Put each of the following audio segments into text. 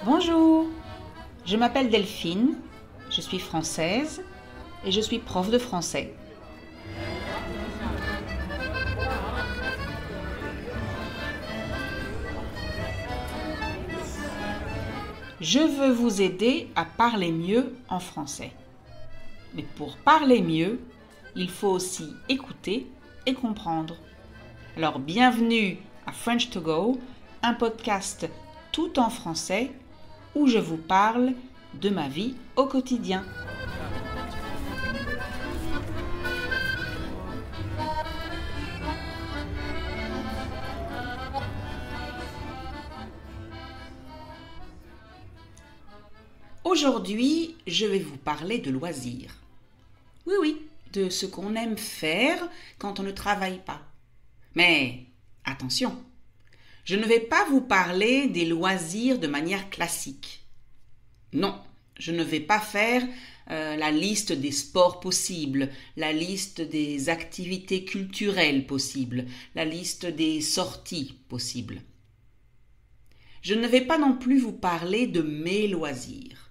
Bonjour, je m'appelle Delphine, je suis française et je suis prof de français. Je veux vous aider à parler mieux en français. Mais pour parler mieux, il faut aussi écouter et comprendre. Alors bienvenue à French to Go, un podcast tout en français où je vous parle de ma vie au quotidien. Aujourd'hui, je vais vous parler de loisirs. Oui, de ce qu'on aime faire quand on ne travaille pas. Mais attention, je ne vais pas vous parler des loisirs de manière classique. Non, je ne vais pas faire la liste des sports possibles, la liste des activités culturelles possibles, la liste des sorties possibles. Je ne vais pas non plus vous parler de mes loisirs.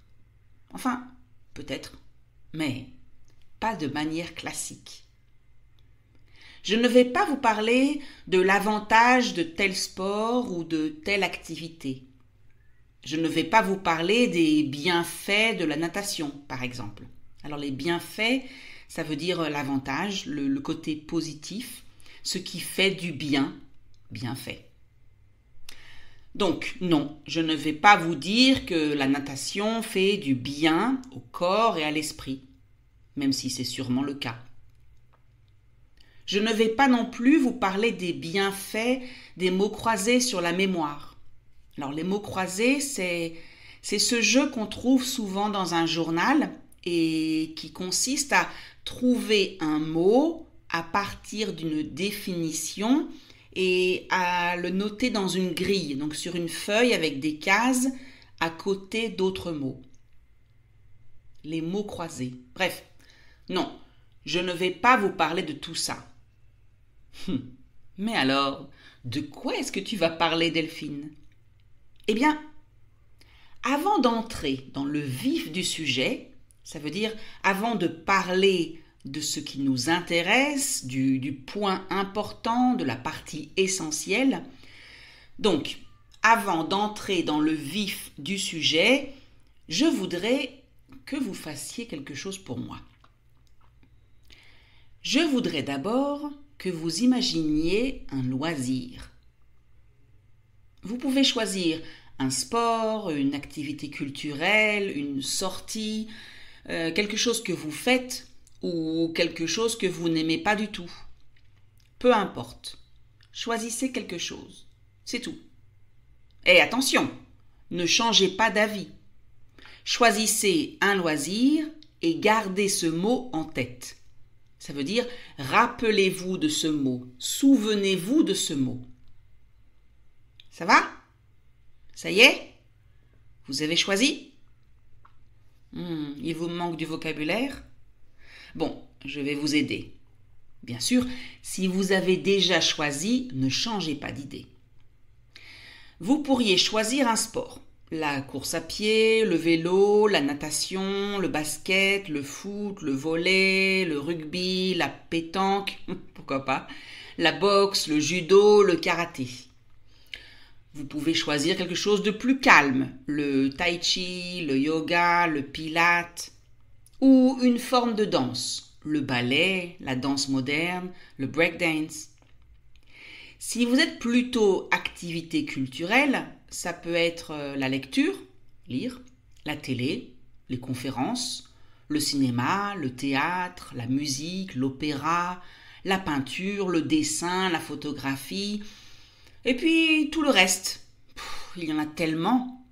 Enfin, peut-être, mais pas de manière classique. Je ne vais pas vous parler de l'avantage de tel sport ou de telle activité. Je ne vais pas vous parler des bienfaits de la natation, par exemple. Alors les bienfaits, ça veut dire l'avantage, le côté positif, ce qui fait du bien, bienfait. Donc non, je ne vais pas vous dire que la natation fait du bien au corps et à l'esprit, même si c'est sûrement le cas. Je ne vais pas non plus vous parler des bienfaits des mots croisés sur la mémoire. Alors les mots croisés, c'est ce jeu qu'on trouve souvent dans un journal et qui consiste à trouver un mot à partir d'une définition et à le noter dans une grille, donc sur une feuille avec des cases à côté d'autres mots. Les mots croisés. Bref, non, je ne vais pas vous parler de tout ça. Mais alors, de quoi est-ce que tu vas parler, Delphine? Eh bien, avant d'entrer dans le vif du sujet, ça veut dire avant de parler de ce qui nous intéresse, du point important, de la partie essentielle. Donc, avant d'entrer dans le vif du sujet, je voudrais que vous fassiez quelque chose pour moi. Je voudrais d'abord que vous imaginiez un loisir. Vous pouvez choisir un sport, une activité culturelle, une sortie, quelque chose que vous faites ou quelque chose que vous n'aimez pas du tout. Peu importe. Choisissez quelque chose. C'est tout. Et attention, ne changez pas d'avis. Choisissez un loisir et gardez ce mot en tête. Ça veut dire rappelez-vous de ce mot, souvenez-vous de ce mot. Ça va? Ça y est? Vous avez choisi? Il vous manque du vocabulaire? Bon, je vais vous aider. Bien sûr, si vous avez déjà choisi, ne changez pas d'idée. Vous pourriez choisir un sport. La course à pied, le vélo, la natation, le basket, le foot, le volley, le rugby, la pétanque, pourquoi pas, la boxe, le judo, le karaté. Vous pouvez choisir quelque chose de plus calme, le tai chi, le yoga, le pilate, ou une forme de danse, le ballet, la danse moderne, le breakdance. Si vous êtes plutôt activité culturelle, ça peut être la lecture, lire, la télé, les conférences, le cinéma, le théâtre, la musique, l'opéra, la peinture, le dessin, la photographie, et puis tout le reste. Il y en a tellement.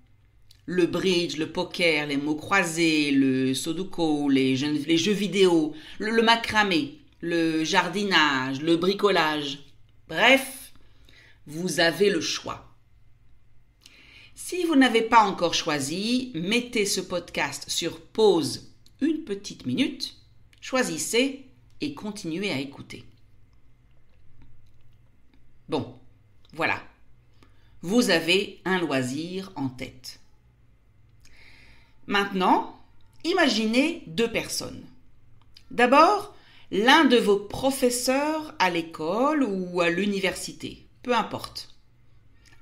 Le bridge, le poker, les mots croisés, le sudoku, les jeux vidéo, le macramé, le jardinage, le bricolage. Bref, vous avez le choix. Si vous n'avez pas encore choisi, mettez ce podcast sur pause une petite minute, choisissez et continuez à écouter. Bon, voilà. Vous avez un loisir en tête. Maintenant, imaginez deux personnes. D'abord, l'un de vos professeurs à l'école ou à l'université, peu importe.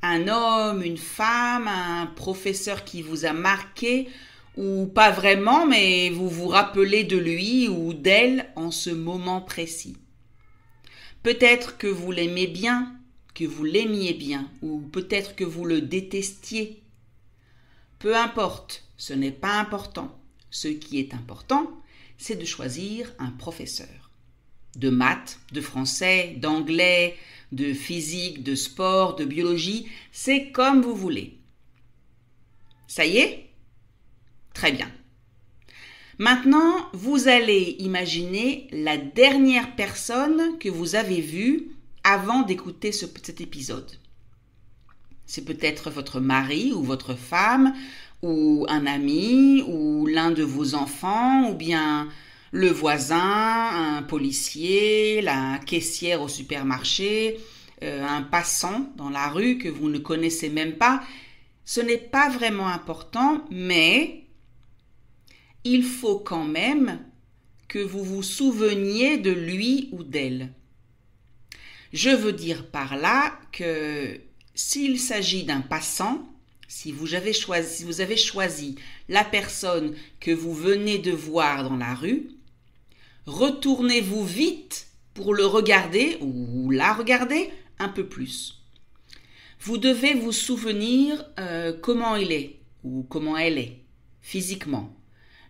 Un homme, une femme, un professeur qui vous a marqué, ou pas vraiment, mais vous vous rappelez de lui ou d'elle en ce moment précis. Peut-être que vous l'aimez bien, que vous l'aimiez bien, ou peut-être que vous le détestiez. Peu importe, ce n'est pas important. Ce qui est important, c'est de choisir un professeur. De maths, de français, d'anglais, de physique, de sport, de biologie, c'est comme vous voulez. Ça y est? Très bien. Maintenant, vous allez imaginer la dernière personne que vous avez vue avant d'écouter cet épisode. C'est peut-être votre mari ou votre femme, ou un ami, ou l'un de vos enfants, ou bien le voisin, un policier, la caissière au supermarché, un passant dans la rue que vous ne connaissez même pas. Ce n'est pas vraiment important, mais il faut quand même que vous vous souveniez de lui ou d'elle. Je veux dire par là que s'il s'agit d'un passant, si vous avez choisi la personne que vous venez de voir dans la rue, retournez-vous vite pour le regarder ou la regarder un peu plus. Vous devez vous souvenir comment il est ou comment elle est, physiquement,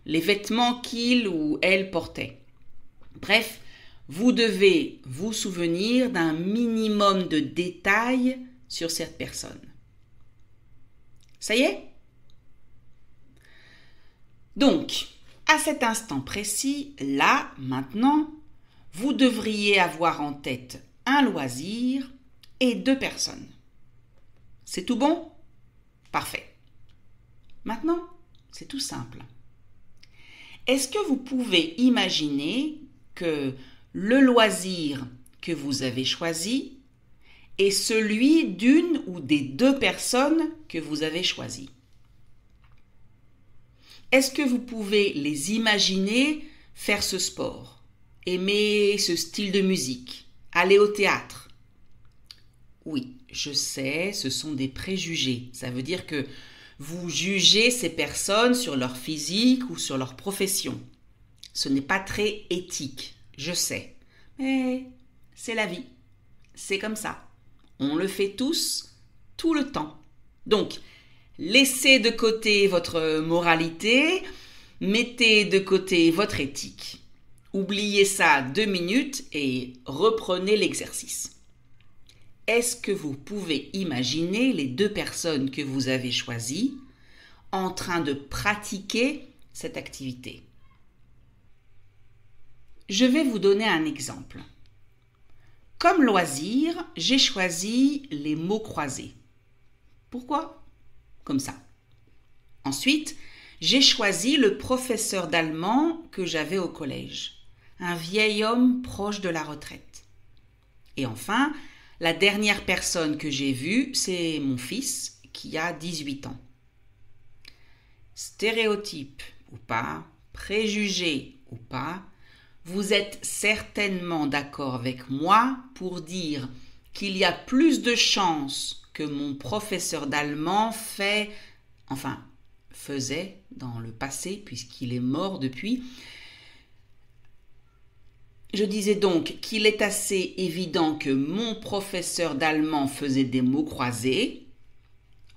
les vêtements qu'il ou elle portait. Bref, vous devez vous souvenir d'un minimum de détails sur cette personne. Ça y est? Donc, à cet instant précis, là, maintenant, vous devriez avoir en tête un loisir et deux personnes. C'est tout bon? Parfait. Maintenant, c'est tout simple. Est-ce que vous pouvez imaginer que le loisir que vous avez choisi est celui d'une ou des deux personnes que vous avez choisies? Est-ce que vous pouvez les imaginer faire ce sport, aimer ce style de musique, aller au théâtre? Oui, je sais, ce sont des préjugés. Ça veut dire que vous jugez ces personnes sur leur physique ou sur leur profession. Ce n'est pas très éthique, je sais. Mais c'est la vie. C'est comme ça. On le fait tous, tout le temps. Donc, laissez de côté votre moralité, mettez de côté votre éthique. Oubliez ça 2 minutes et reprenez l'exercice. Est-ce que vous pouvez imaginer les deux personnes que vous avez choisies en train de pratiquer cette activité? Je vais vous donner un exemple. Comme loisir, j'ai choisi les mots croisés. Pourquoi? Comme ça. Ensuite, j'ai choisi le professeur d'allemand que j'avais au collège, un vieil homme proche de la retraite. Et enfin, la dernière personne que j'ai vue, c'est mon fils qui a 18 ans. Stéréotype ou pas, préjugé ou pas, vous êtes certainement d'accord avec moi pour dire qu'il y a plus de chances que mon professeur d'allemand faisait dans le passé, puisqu'il est mort depuis. Je disais donc qu'il est assez évident que mon professeur d'allemand faisait des mots croisés,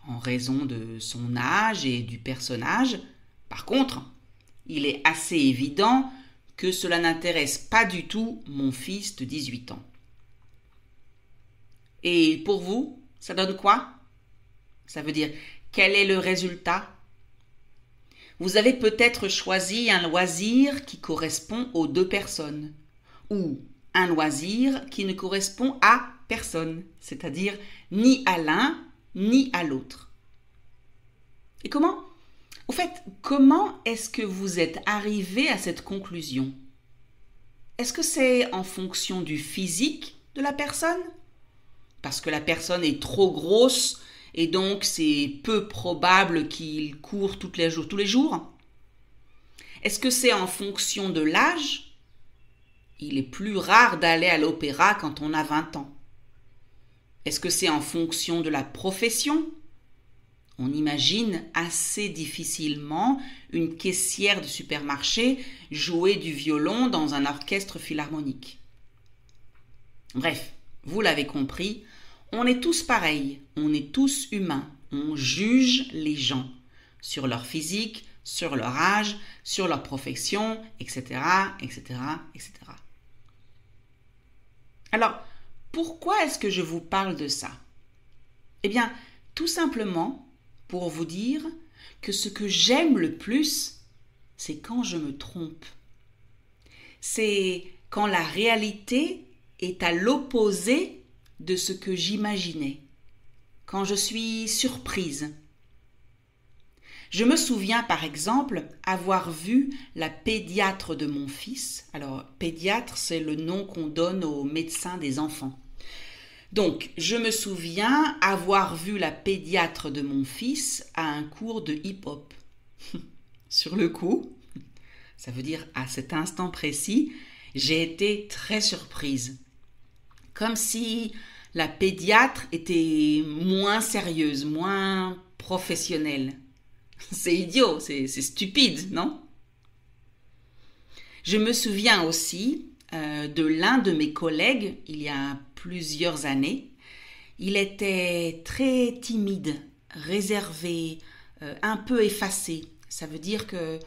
en raison de son âge et du personnage. Par contre, il est assez évident que cela n'intéresse pas du tout mon fils de 18 ans. Et pour vous, ça donne quoi? Ça veut dire, quel est le résultat? Vous avez peut-être choisi un loisir qui correspond aux deux personnes, ou un loisir qui ne correspond à personne, c'est-à-dire ni à l'un ni à l'autre. Et comment est-ce que vous êtes arrivé à cette conclusion? Est-ce que c'est en fonction du physique de la personne? Parce que la personne est trop grosse et donc c'est peu probable qu'il court tous les jours? Est-ce que c'est en fonction de l'âge? Il est plus rare d'aller à l'opéra quand on a 20 ans. Est-ce que c'est en fonction de la profession? On imagine assez difficilement une caissière de supermarché jouer du violon dans un orchestre philharmonique. Bref, vous l'avez compris, on est tous pareils, on est tous humains, on juge les gens sur leur physique, sur leur âge, sur leur profession, etc., etc., etc. Alors, pourquoi est-ce que je vous parle de ça? Eh bien, tout simplement pour vous dire que ce que j'aime le plus, c'est quand je me trompe. C'est quand la réalité est à l'opposé de ce que j'imaginais, quand je suis surprise. Je me souviens par exemple avoir vu la pédiatre de mon fils. Alors, pédiatre, c'est le nom qu'on donne aux médecins des enfants. Donc, je me souviens avoir vu la pédiatre de mon fils à un cours de hip-hop. Sur le coup, ça veut dire à cet instant précis, j'ai été très surprise. Comme si la pédiatre était moins sérieuse, moins professionnelle. C'est idiot, c'est stupide, non? Je me souviens aussi de l'un de mes collègues, il y a plusieurs années. Il était très timide, réservé, un peu effacé. Ça veut dire que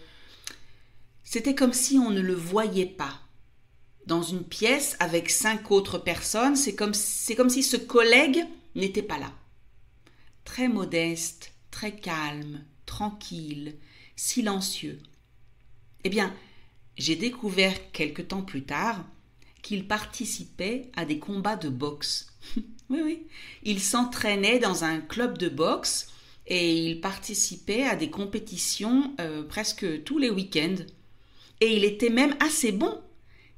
c'était comme si on ne le voyait pas. Dans une pièce avec 5 autres personnes, c'est comme si ce collègue n'était pas là. Très modeste, très calme, tranquille, silencieux. Eh bien, j'ai découvert quelque temps plus tard qu'il participait à des combats de boxe. Oui. Il s'entraînait dans un club de boxe et il participait à des compétitions presque tous les week-ends. Et il était même assez bon.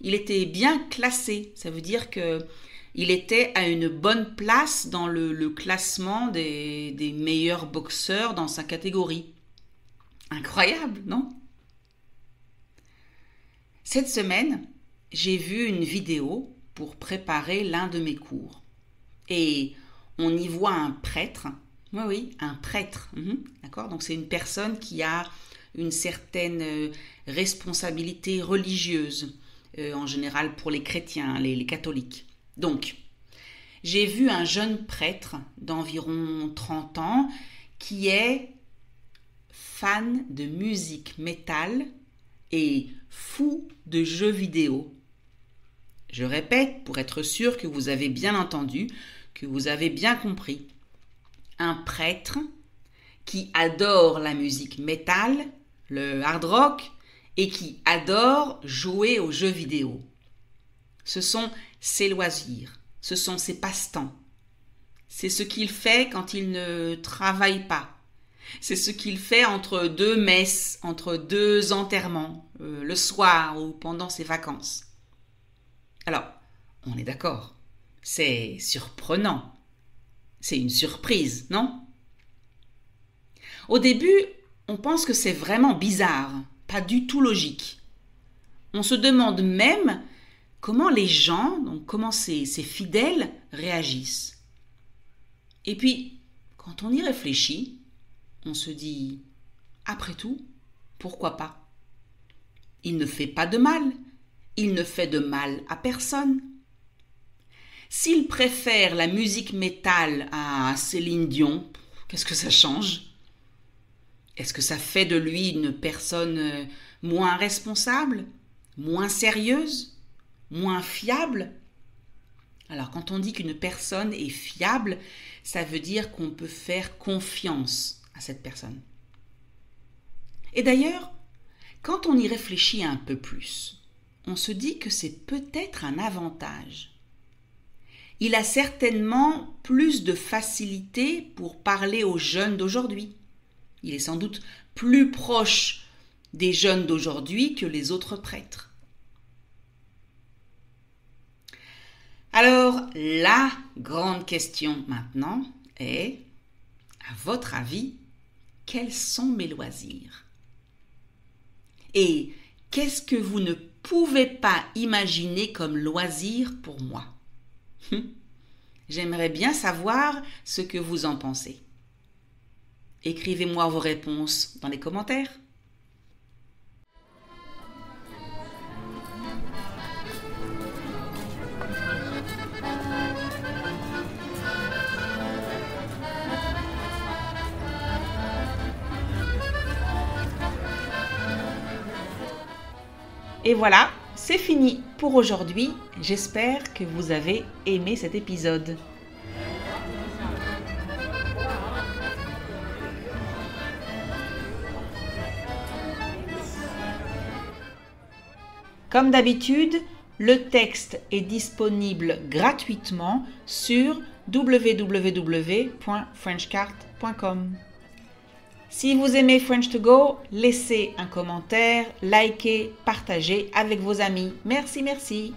Il était bien classé. Ça veut dire qu'il était à une bonne place dans le classement des meilleurs boxeurs dans sa catégorie. Incroyable, non? Cette semaine, j'ai vu une vidéo pour préparer l'un de mes cours. Et on y voit un prêtre. Oui, un prêtre. D'accord? Donc c'est une personne qui a une certaine responsabilité religieuse, en général pour les chrétiens, les catholiques. Donc, j'ai vu un jeune prêtre d'environ 30 ans qui est fan de musique métal et fou de jeux vidéo. Je répète pour être sûr que vous avez bien entendu, que vous avez bien compris. Un prêtre qui adore la musique métal, le hard rock, et qui adore jouer aux jeux vidéo. Ce sont ses loisirs, ce sont ses passe-temps. C'est ce qu'il fait quand il ne travaille pas. C'est ce qu'il fait entre 2 messes, entre 2 enterrements, le soir ou pendant ses vacances. Alors, on est d'accord, c'est surprenant. C'est une surprise, non? Au début, on pense que c'est vraiment bizarre, pas du tout logique. On se demande même comment les gens, donc comment ces fidèles réagissent. Et puis, quand on y réfléchit, on se dit, après tout, pourquoi pas? Il ne fait pas de mal, il ne fait de mal à personne. S'il préfère la musique métal à Céline Dion, qu'est-ce que ça change? Est-ce que ça fait de lui une personne moins responsable, moins sérieuse, moins fiable? Alors, quand on dit qu'une personne est fiable, ça veut dire qu'on peut faire confiance à cette personne. Et d'ailleurs, quand on y réfléchit un peu plus, on se dit que c'est peut-être un avantage. Il a certainement plus de facilité pour parler aux jeunes d'aujourd'hui. Il est sans doute plus proche des jeunes d'aujourd'hui que les autres prêtres. Alors, la grande question maintenant est, À votre avis, quels sont mes loisirs? Et qu'est-ce que vous ne pouvez pas imaginer comme loisir pour moi? J'aimerais bien savoir ce que vous en pensez. Écrivez-moi vos réponses dans les commentaires. Et voilà, c'est fini pour aujourd'hui. J'espère que vous avez aimé cet épisode. Comme d'habitude, le texte est disponible gratuitement sur www.frenchcart.com. Si vous aimez French to Go, laissez un commentaire, likez, partagez avec vos amis. Merci.